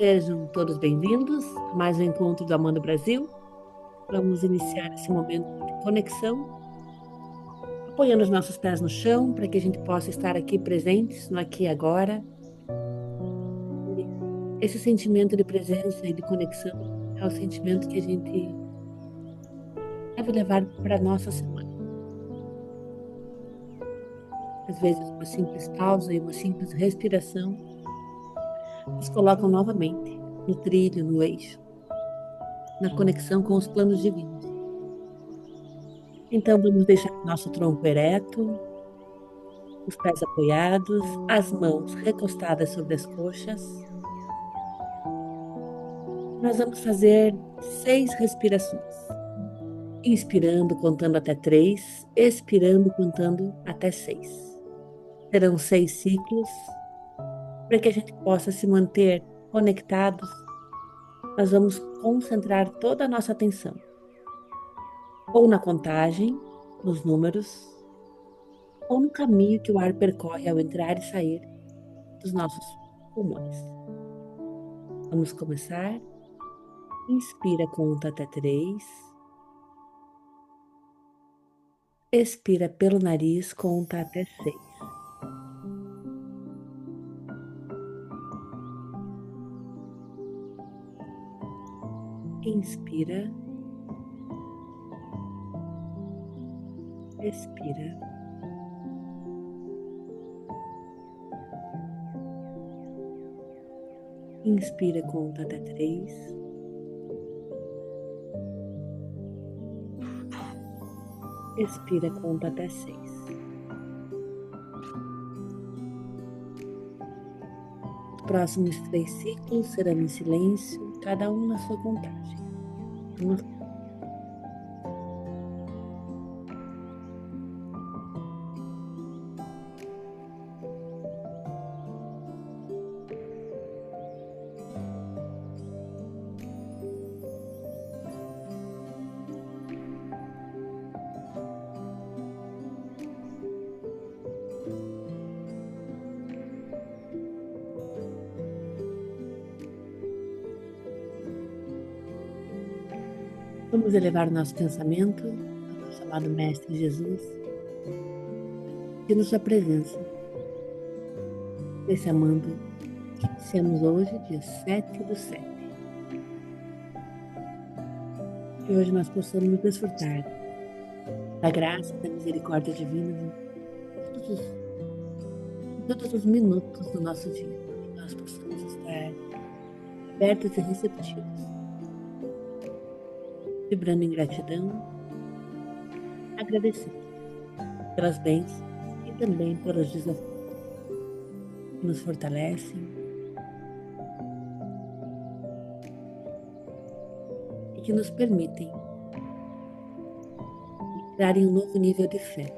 Sejam todos bem-vindos a mais um encontro do Amando Brasil. Vamos iniciar esse momento de conexão, apoiando os nossos pés no chão para que a gente possa estar aqui presentes no aqui e agora. Esse sentimento de presença e de conexão é o sentimento que a gente deve levar para a nossa semana. Às vezes, uma simples pausa e uma simples respiração nos colocam novamente no trilho, no eixo, na conexão com os planos divinos. Então, vamos deixar nosso tronco ereto, os pés apoiados, as mãos recostadas sobre as coxas. Nós vamos fazer 6 respirações. Inspirando, contando até 3, expirando, contando até 6. Serão 6 ciclos para que a gente possa se manter conectados. Nós vamos concentrar toda a nossa atenção ou na contagem, nos números, ou no caminho que o ar percorre ao entrar e sair dos nossos pulmões. Vamos começar. Inspira, conta até 3. Expira pelo nariz, conta até 6. Inspira. Expira. Inspira, conta até 3. Expira, conta até 6. Os próximos 3 ciclos serão em silêncio, cada um na sua contagem. Vamos. Vamos elevar o nosso pensamento ao nosso amado Mestre Jesus e na sua presença. Esse amando que iniciamos hoje, dia 7/7. Que hoje nós possamos desfrutar da graça, da misericórdia divina em todos os minutos do nosso dia. Que nós possamos estar abertos e receptivos, vibrando em gratidão, agradecendo pelas bênçãos e também pelos desafios que nos fortalecem e que nos permitem entrar em um novo nível de fé.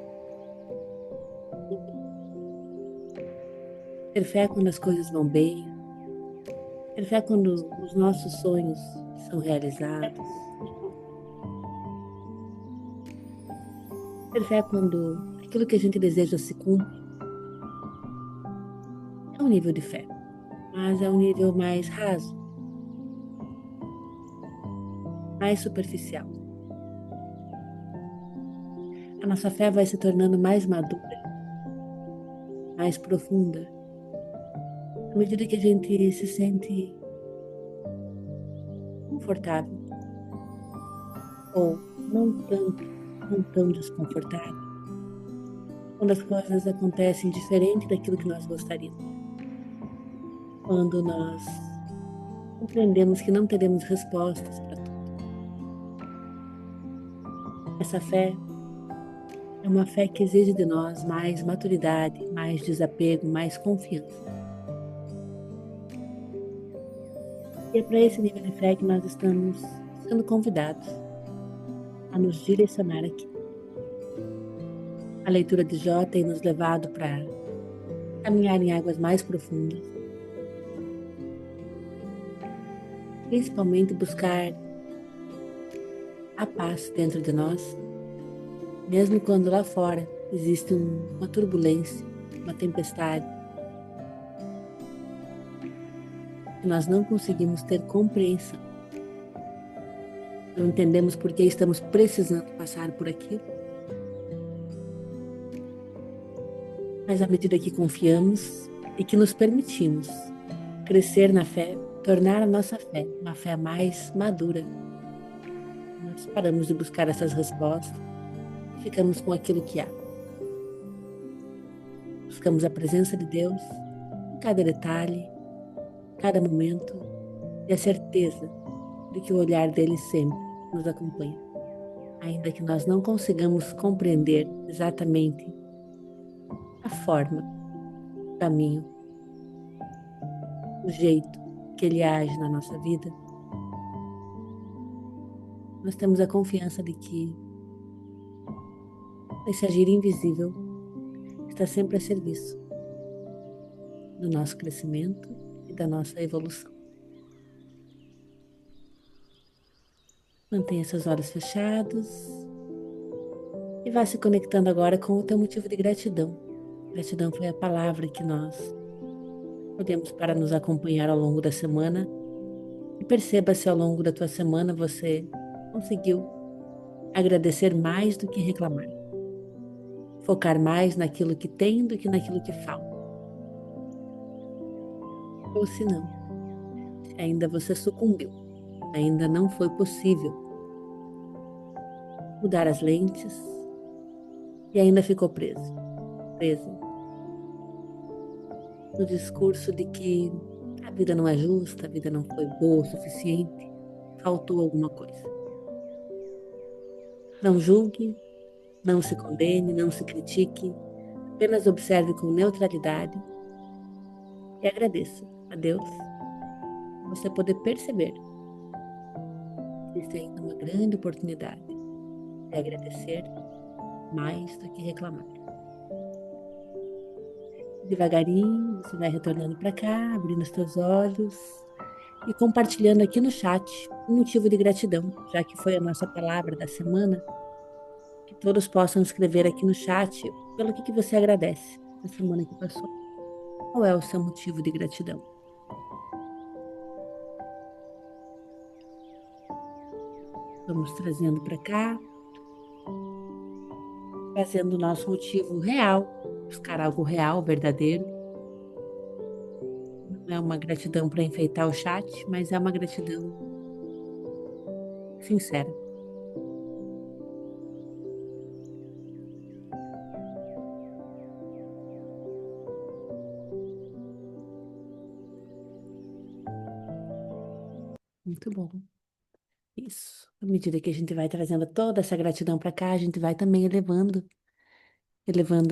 Ter fé quando as coisas vão bem, ter fé quando os nossos sonhos são realizados, ter fé quando aquilo que a gente deseja se cumpre. É um nível de fé, mas é um nível mais raso, mais superficial. A nossa fé vai se tornando mais madura, mais profunda, à medida que a gente se sente confortável, ou não tanto, não tão desconfortável, quando as coisas acontecem diferente daquilo que nós gostaríamos. Quando nós compreendemos que não teremos respostas para tudo. Essa fé é uma fé que exige de nós mais maturidade, mais desapego, mais confiança. E é para esse nível de fé que nós estamos sendo convidados a nos direcionar aqui. A leitura de Jó tem nos levado para caminhar em águas mais profundas, principalmente buscar a paz dentro de nós, mesmo quando lá fora existe uma turbulência, uma tempestade. que nós não conseguimos ter compreensão. Não entendemos por que estamos precisando passar por aquilo. Mas à medida que confiamos e que nos permitimos crescer na fé, tornar a nossa fé uma fé mais madura, nós paramos de buscar essas respostas e ficamos com aquilo que há. Buscamos a presença de Deus em cada detalhe, cada momento e a certeza de que o olhar dele sempre nos acompanha. Ainda que nós não consigamos compreender exatamente a forma, o caminho, o jeito que ele age na nossa vida, nós temos a confiança de que esse agir invisível está sempre a serviço do nosso crescimento e da nossa evolução. Mantenha seus olhos fechados e vá se conectando agora com o teu motivo de gratidão. Gratidão foi a palavra que nós podemos para nos acompanhar ao longo da semana. E perceba se ao longo da tua semana você conseguiu agradecer mais do que reclamar. Focar mais naquilo que tem do que naquilo que falta. Ou se não, se ainda você sucumbiu, ainda não foi possível mudar as lentes e ainda ficou presa no discurso de que a vida não é justa, a vida não foi boa o suficiente, faltou alguma coisa. Não julgue, não se condene, não se critique, apenas observe com neutralidade e agradeça a Deus você poder perceber que existe ainda uma grande oportunidade de agradecer mais do que reclamar. Devagarinho, você vai retornando para cá, abrindo os teus olhos e compartilhando aqui no chat um motivo de gratidão, já que foi a nossa palavra da semana, que todos possam escrever aqui no chat pelo que você agradece na semana que passou. Qual é o seu motivo de gratidão? Vamos trazendo para cá, trazendo o nosso motivo real, buscar algo real, verdadeiro. Não é uma gratidão para enfeitar o chat, mas é uma gratidão sincera. Muito bom. Isso. À medida que a gente vai trazendo toda essa gratidão para cá, a gente vai também elevando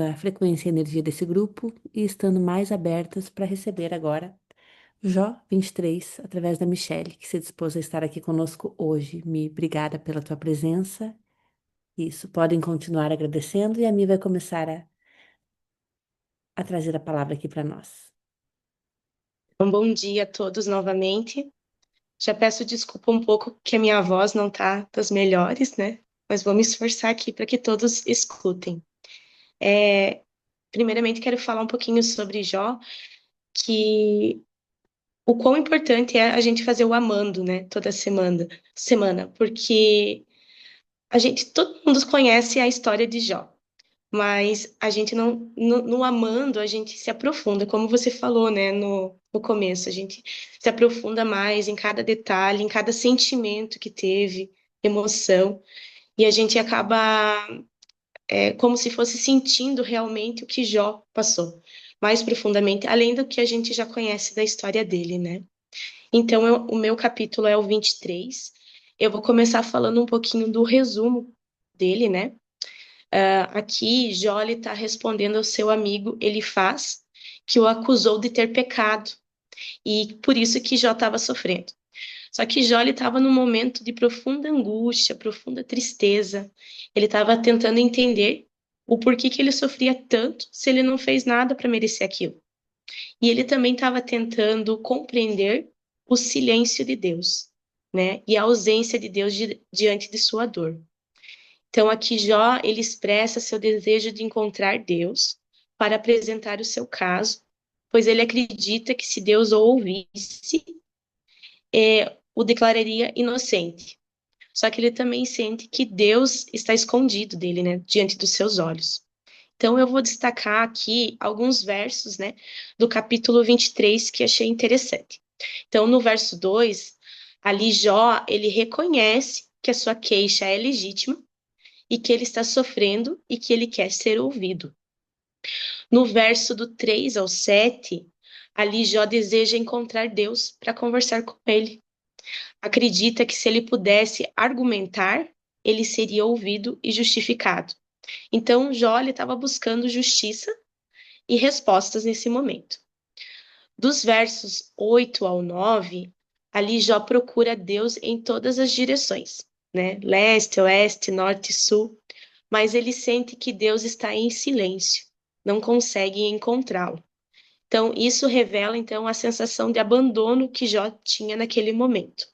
a frequência e a energia desse grupo e estando mais abertas para receber agora Jó 23, através da Michelle, que se dispôs a estar aqui conosco hoje. Mi, obrigada pela tua presença. Isso, podem continuar agradecendo e a Mi vai começar a trazer a palavra aqui para nós. Um bom dia a todos novamente. Já peço desculpa um pouco que a minha voz não tá das melhores, né? Mas vou me esforçar aqui para que todos escutem. Primeiramente, quero falar um pouquinho sobre Jó, que o quão importante é a gente fazer o amando, né? Toda semana, porque todo mundo conhece a história de Jó. Mas a gente não, no amando, a gente se aprofunda, como você falou, né, no começo, a gente se aprofunda mais em cada detalhe, em cada sentimento que teve, emoção, e a gente acaba como se fosse sentindo realmente o que Jó passou, mais profundamente, além do que a gente já conhece da história dele, né? Então, o meu capítulo é o 23. Eu vou começar falando um pouquinho do resumo dele, né? Aqui, Jó está respondendo ao seu amigo Elifaz, que o acusou de ter pecado, e por isso que Jó estava sofrendo. Só que Jó estava num momento de profunda angústia, profunda tristeza. Ele estava tentando entender o porquê que ele sofria tanto se ele não fez nada para merecer aquilo. E ele também estava tentando compreender o silêncio de Deus, né? E a ausência de Deus diante de sua dor. Então, aqui Jó, ele expressa seu desejo de encontrar Deus para apresentar o seu caso, pois ele acredita que se Deus o ouvisse, o declararia inocente. Só que ele também sente que Deus está escondido dele, né, diante dos seus olhos. Então eu vou destacar aqui alguns versos, né, do capítulo 23 que achei interessante. Então, no verso 2, ali Jó, ele reconhece que a sua queixa é legítima e que ele está sofrendo e que ele quer ser ouvido. No verso do 3 ao 7, ali Jó deseja encontrar Deus para conversar com ele. Acredita que se ele pudesse argumentar, ele seria ouvido e justificado. Então, Jó estava buscando justiça e respostas nesse momento. Dos versos 8 ao 9, ali Jó procura Deus em todas as direções, né? Leste, oeste, norte, sul, mas ele sente que Deus está em silêncio, não consegue encontrá-lo. Então, isso revela então a sensação de abandono que Jó tinha naquele momento.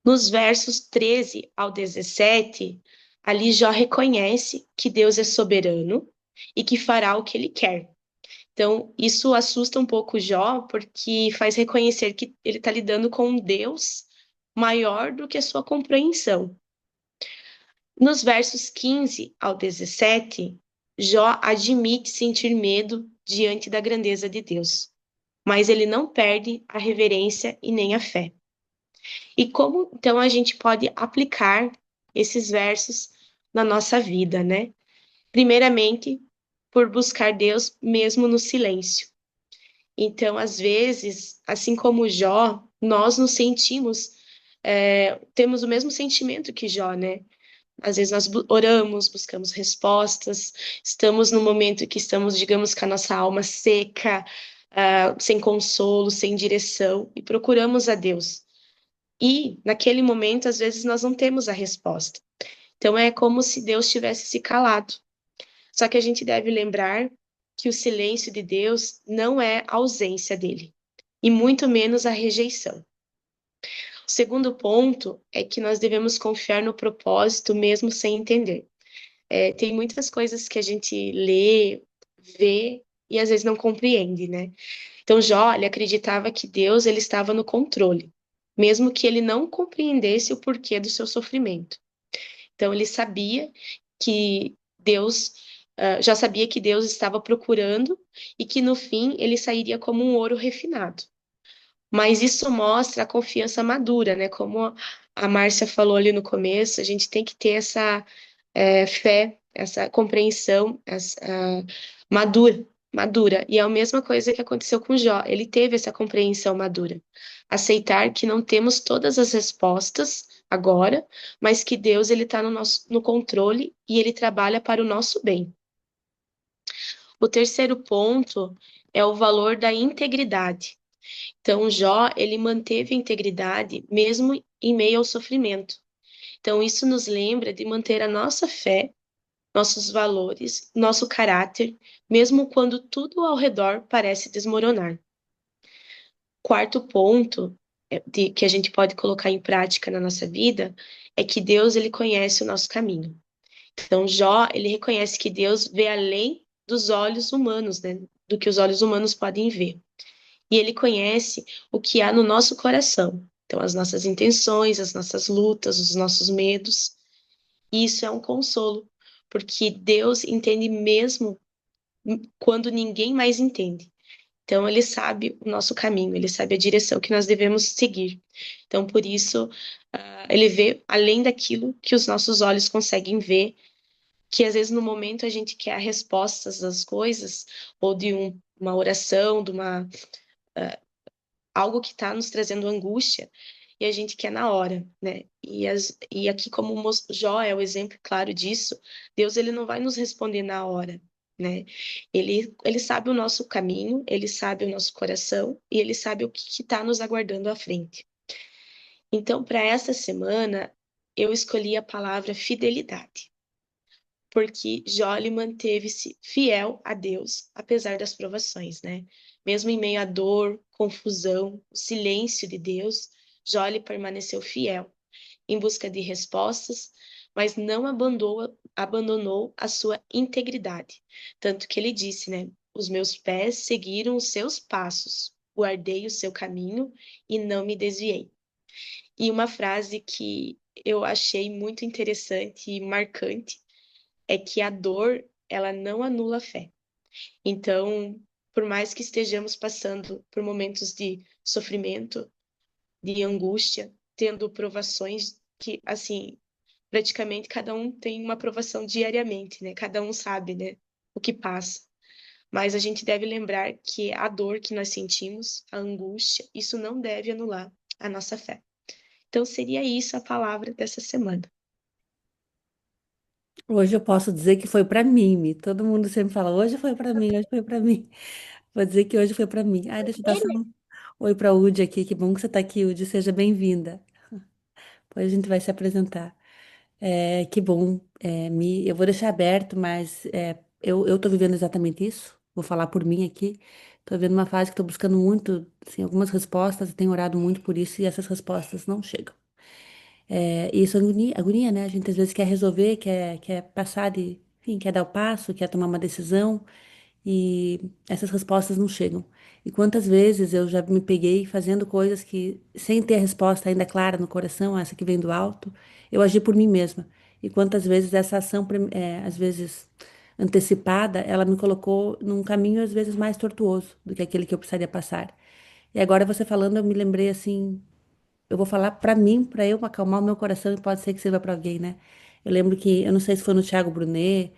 Nos versos 13 ao 17, ali Jó reconhece que Deus é soberano e que fará o que ele quer. Então, isso assusta um pouco Jó, porque faz reconhecer que ele está lidando com um Deus maior do que a sua compreensão. Nos versos 15 ao 17, Jó admite sentir medo diante da grandeza de Deus, mas ele não perde a reverência e nem a fé. E como então a gente pode aplicar esses versos na nossa vida, né? Primeiramente, por buscar Deus mesmo no silêncio. Então, às vezes, assim como Jó, nós nos sentimos, temos o mesmo sentimento que Jó, né? Às vezes nós oramos, buscamos respostas, estamos no momento que estamos, digamos, com a nossa alma seca, sem consolo, sem direção, e procuramos a Deus. E, naquele momento, às vezes, nós não temos a resposta. Então, é como se Deus tivesse se calado. Só que a gente deve lembrar que o silêncio de Deus não é a ausência dele, e muito menos a rejeição. O segundo ponto é que nós devemos confiar no propósito mesmo sem entender. Tem muitas coisas que a gente lê, vê e às vezes não compreende, né? Então Jó, ele acreditava que Deus ele estava no controle, mesmo que ele não compreendesse o porquê do seu sofrimento. Então ele sabia que Deus já sabia que Deus estava procurando e que no fim ele sairia como um ouro refinado. Mas isso mostra a confiança madura, né? Como a Márcia falou ali no começo, a gente tem que ter essa fé, essa compreensão, essa madura. E é a mesma coisa que aconteceu com Jó. Ele teve essa compreensão madura. Aceitar que não temos todas as respostas agora, mas que Deus ele está no controle e ele trabalha para o nosso bem. O terceiro ponto é o valor da integridade. Então, Jó, ele manteve a integridade mesmo em meio ao sofrimento. Então, isso nos lembra de manter a nossa fé, nossos valores, nosso caráter, mesmo quando tudo ao redor parece desmoronar. Quarto ponto que a gente pode colocar em prática na nossa vida é que Deus ele conhece o nosso caminho. Então Jó ele reconhece que Deus vê além dos olhos humanos, né, do que os olhos humanos podem ver. E ele conhece o que há no nosso coração. Então as nossas intenções, as nossas lutas, os nossos medos. E isso é um consolo, porque Deus entende mesmo quando ninguém mais entende. Então, ele sabe o nosso caminho, ele sabe a direção que nós devemos seguir. Então, por isso, ele vê além daquilo que os nossos olhos conseguem ver, que às vezes no momento a gente quer respostas das coisas, ou de uma oração, de algo que está nos trazendo angústia, e a gente quer na hora, né? E aqui, como o Jó é o exemplo claro disso, Deus ele não vai nos responder na hora, né? Ele sabe o nosso caminho, ele sabe o nosso coração e ele sabe o que está nos aguardando à frente. Então, para essa semana, eu escolhi a palavra fidelidade, porque Jó ele manteve-se fiel a Deus, apesar das provações, né? Mesmo em meio à dor, confusão, o silêncio de Deus, Jó ele permaneceu fiel, em busca de respostas, mas não abandonou a sua integridade. Tanto que ele disse, né? Os meus pés seguiram os seus passos. guardei o seu caminho e não me desviei. E uma frase que eu achei muito interessante e marcante é que a dor, ela não anula a fé. Então, por mais que estejamos passando por momentos de sofrimento, de angústia, tendo provações que, assim, praticamente cada um tem uma provação diariamente, né? Cada um sabe, né, o que passa. Mas a gente deve lembrar que a dor que nós sentimos, a angústia, isso não deve anular a nossa fé. Então, seria isso a palavra dessa semana. Hoje eu posso dizer que foi para mim. Todo mundo sempre fala, hoje foi para mim, hoje foi para mim. Vou dizer que hoje foi para mim. Ai, deixa eu dar só um oi para a Udi aqui. Que bom que você está aqui, Udi. Seja bem-vinda. Depois a gente vai se apresentar. Que bom, eu vou deixar aberto, mas eu tô vivendo exatamente isso. Vou falar por mim aqui. Tô vivendo uma fase que estou buscando muito, assim, algumas respostas. Tenho orado muito por isso e essas respostas não chegam. E isso agonia, né? A gente às vezes quer resolver, quer passar de, enfim, quer dar o passo, quer tomar uma decisão e essas respostas não chegam. E quantas vezes eu já me peguei fazendo coisas que, sem ter a resposta ainda clara no coração, essa que vem do alto, eu agi por mim mesma. E quantas vezes essa ação, às vezes antecipada, ela me colocou num caminho às vezes mais tortuoso do que aquele que eu precisaria passar. E agora você falando, eu me lembrei assim, eu vou falar pra mim, pra eu acalmar o meu coração e pode ser que sirva pra alguém, né? Eu lembro que, eu não sei se foi no Thiago Brunet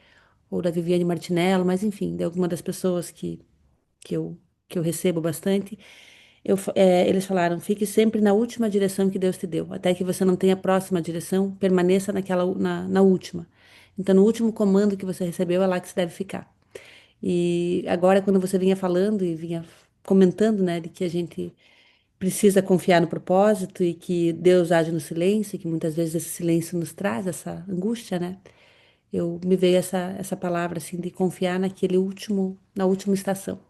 ou da Viviane Martinello, mas enfim, de alguma das pessoas que eu, que eu recebo bastante, eles falaram, fique sempre na última direção que Deus te deu, até que você não tenha a próxima direção, permaneça na última. Então, no último comando que você recebeu, é lá que você deve ficar. E agora, quando você vinha falando e vinha comentando, né, de que a gente precisa confiar no propósito e que Deus age no silêncio, e que muitas vezes esse silêncio nos traz essa angústia, né? Me veio essa palavra assim de confiar na última estação.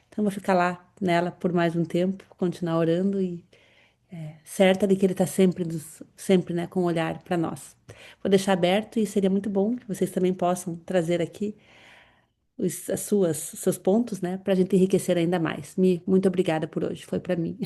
Então, eu vou ficar lá nela por mais um tempo, continuar orando e certa de que Ele está sempre, né, com um olhar para nós. Vou deixar aberto e seria muito bom que vocês também possam trazer aqui seus pontos, né, para a gente enriquecer ainda mais. Muito obrigada por hoje, foi para mim.